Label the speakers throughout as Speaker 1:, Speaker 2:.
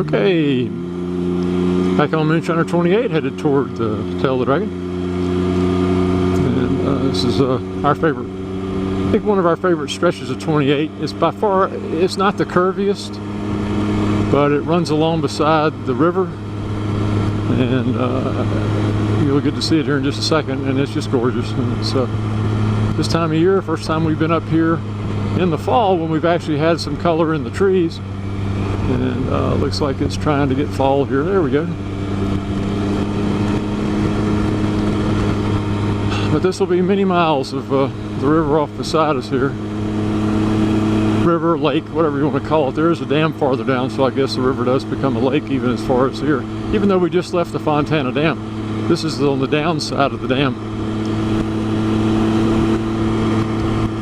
Speaker 1: Okay, back on Moonshiner 28, headed toward the Tail of the Dragon. And this is our favorite, I think one of our favorite stretches of 28. It's by far, it's not the curviest, but it runs along beside the river. And you'll get to see it here in just a second, and it's just gorgeous. And it's this time of year, first time we've been up here in the fall when we've actually had some color in the trees. And looks like it's trying to get fall here. There we go. But this will be many miles of the river off beside us here. River, lake, whatever you want to call it. There is a dam farther down, so I guess the river does become a lake even as far as here. Even though we just left the Fontana Dam. This is on the downside of the dam.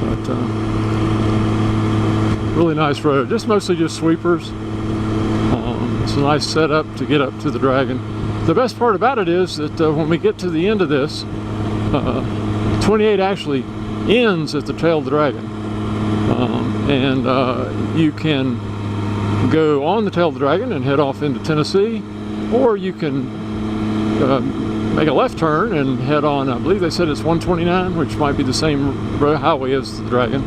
Speaker 1: But really nice road. Just mostly just sweepers. It's a nice setup to get up to the Dragon. The best part about it is that when we get to the end of this, 28 actually ends at the Tail of the Dragon. You can go on the Tail of the Dragon and head off into Tennessee, or you can make a left turn and head on, I believe they said it's 129, which might be the same highway as the Dragon.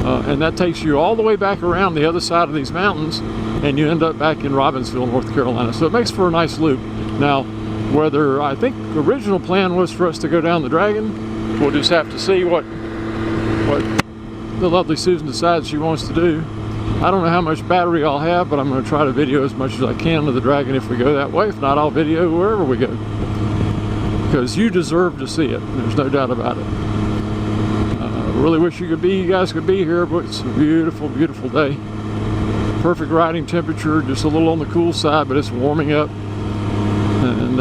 Speaker 1: And that takes you all the way back around the other side of these mountains, and you end up back in Robbinsville, North Carolina. So it makes for a nice loop. Now, whether, I think the original plan was for us to go down the Dragon, we'll just have to see what the lovely Susan decides she wants to do. I don't know how much battery I'll have, but I'm going to try to video as much as I can of the Dragon if we go that way. If not, I'll video wherever we go. Because you deserve to see it. There's no doubt about it. Really wish you guys could be here, but it's a beautiful, beautiful day. Perfect riding temperature, just a little on the cool side, but it's warming up. And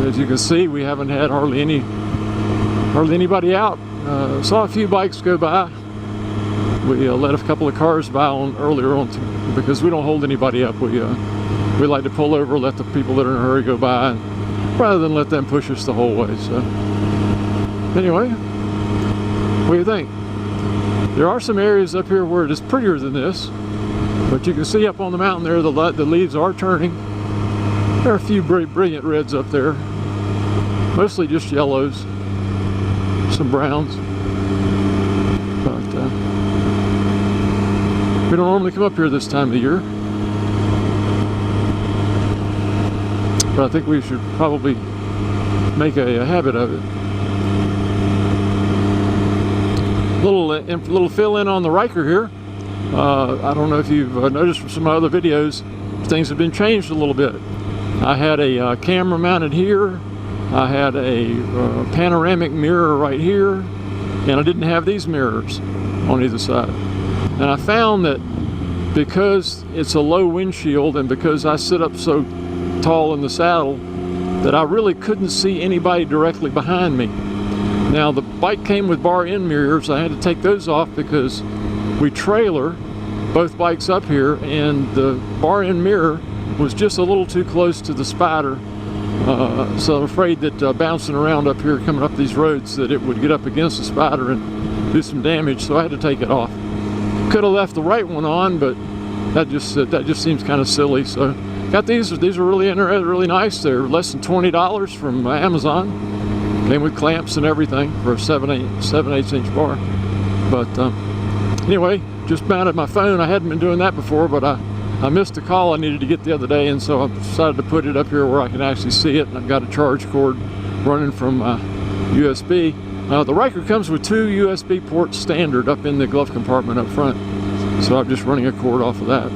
Speaker 1: as you can see, we haven't had hardly anybody out. Saw a few bikes go by. We let a couple of cars by earlier on because we don't hold anybody up. We like to pull over, let the people that are in a hurry go by, rather than let them push us the whole way. So anyway, what do you think? There are some areas up here where it is prettier than this, but you can see up on the mountain there the leaves are turning. There are a few brilliant reds up there, mostly just yellows, some browns. But we don't normally come up here this time of the year, but I think we should probably make a habit of it. Little fill in on the Riker here. I don't know if you've noticed from some other videos, things have been changed a little bit. I had a camera mounted here. I had a panoramic mirror right here, and I didn't have these mirrors on either side. And I found that because it's a low windshield and because I sit up so tall in the saddle, that I really couldn't see anybody directly behind me. Now the bike came with bar end mirrors. I had to take those off because we trailer both bikes up here, and the bar end mirror was just a little too close to the Spider. So I'm afraid that bouncing around up here, coming up these roads, that it would get up against the Spider and do some damage, so I had to take it off. Could have left the right one on, but that just seems kind of silly. So got these are really nice. They're less than $20 from Amazon. Came with clamps and everything for a 7/8 inch bar. But anyway, just mounted my phone. I hadn't been doing that before, but I missed a call I needed to get the other day, and so I decided to put it up here where I can actually see it. And I've got a charge cord running from USB. The Riker comes with 2 USB ports standard up in the glove compartment up front, so I'm just running a cord off of that.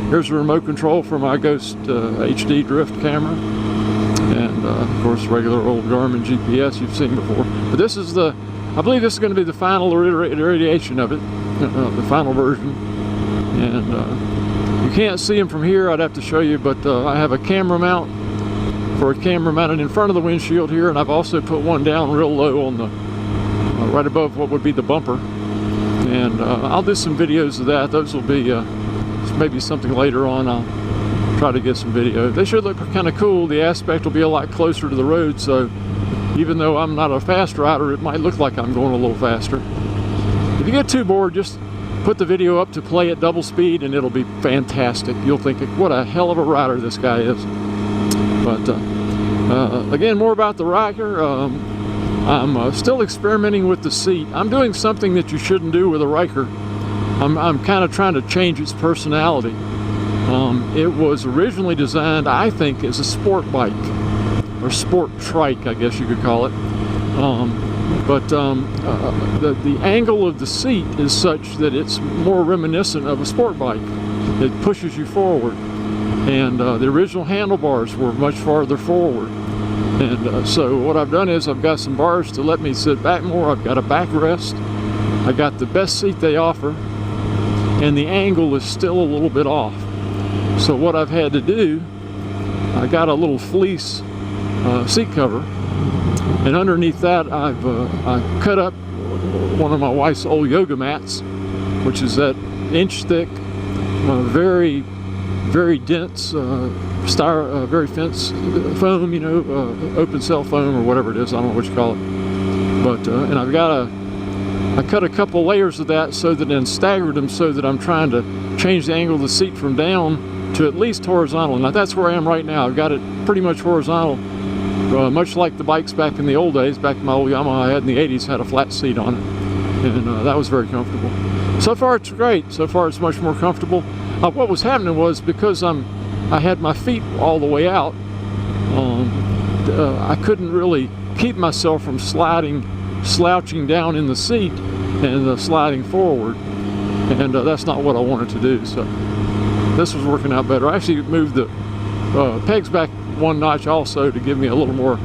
Speaker 1: Here's the remote control for my Ghost HD drift camera. And of course, regular old Garmin GPS you've seen before. But this is I believe this is going to be the final iteration of it, the final version. And you can't see them from here, I'd have to show you, but I have a camera mount for a camera mounted in front of the windshield here, and I've also put one down real low on the, right above what would be the bumper. And I'll do some videos of that. Those will be maybe something later on. I'll try to get some video. They should look kind of cool. The aspect will be a lot closer to the road, so even though I'm not a fast rider, it might look like I'm going a little faster. If you get too bored, just put the video up to play at double speed and it'll be fantastic. You'll think, what a hell of a rider this guy is. But again, more about the Ryker. I'm still experimenting with the seat. I'm doing something that you shouldn't do with a Ryker. I'm kind of trying to change its personality. It was originally designed, I think, as a sport bike, or sport trike, I guess you could call it. But the angle of the seat is such that it's more reminiscent of a sport bike. It pushes you forward. And the original handlebars were much farther forward. And so what I've done is I've got some bars to let me sit back more. I've got a backrest. I got the best seat they offer. And the angle is still a little bit off. So what I've had to do, I got a little fleece seat cover. And underneath that, I cut up one of my wife's old yoga mats, which is that inch thick, very, very dense, very dense foam, you know, open cell foam or whatever it is. I don't know what you call it. But and I cut a couple layers of that so that then staggered them so that I'm trying to change the angle of the seat from down to at least horizontal. Now that's where I am right now. I've got it pretty much horizontal. Much like the bikes back in the old days, back in my old Yamaha I had in the 80s, had a flat seat on it, and that was very comfortable. So far it's great. So far it's much more comfortable. What was happening was, because I had my feet all the way out, I couldn't really keep myself from slouching down in the seat and sliding forward, and that's not what I wanted to do. So this was working out better. I actually moved the pegs back one notch also to give me a little more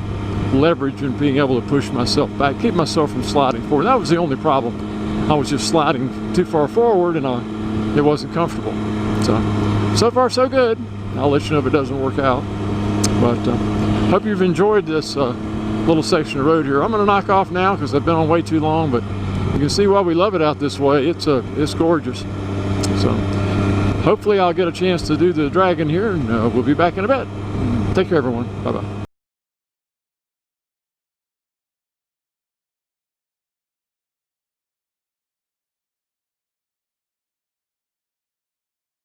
Speaker 1: leverage in being able to push myself back, keep myself from sliding forward. That was the only problem. I was just sliding too far forward, and it wasn't comfortable. So far so good. I'll let you know if it doesn't work out. But hope you've enjoyed this little section of road here. I'm going to knock off now because I've been on way too long, but you can see why we love it out this way. It's gorgeous. So hopefully I'll get a chance to do the dragon here, and we'll be back in a bit. Take care, everyone. Bye-bye.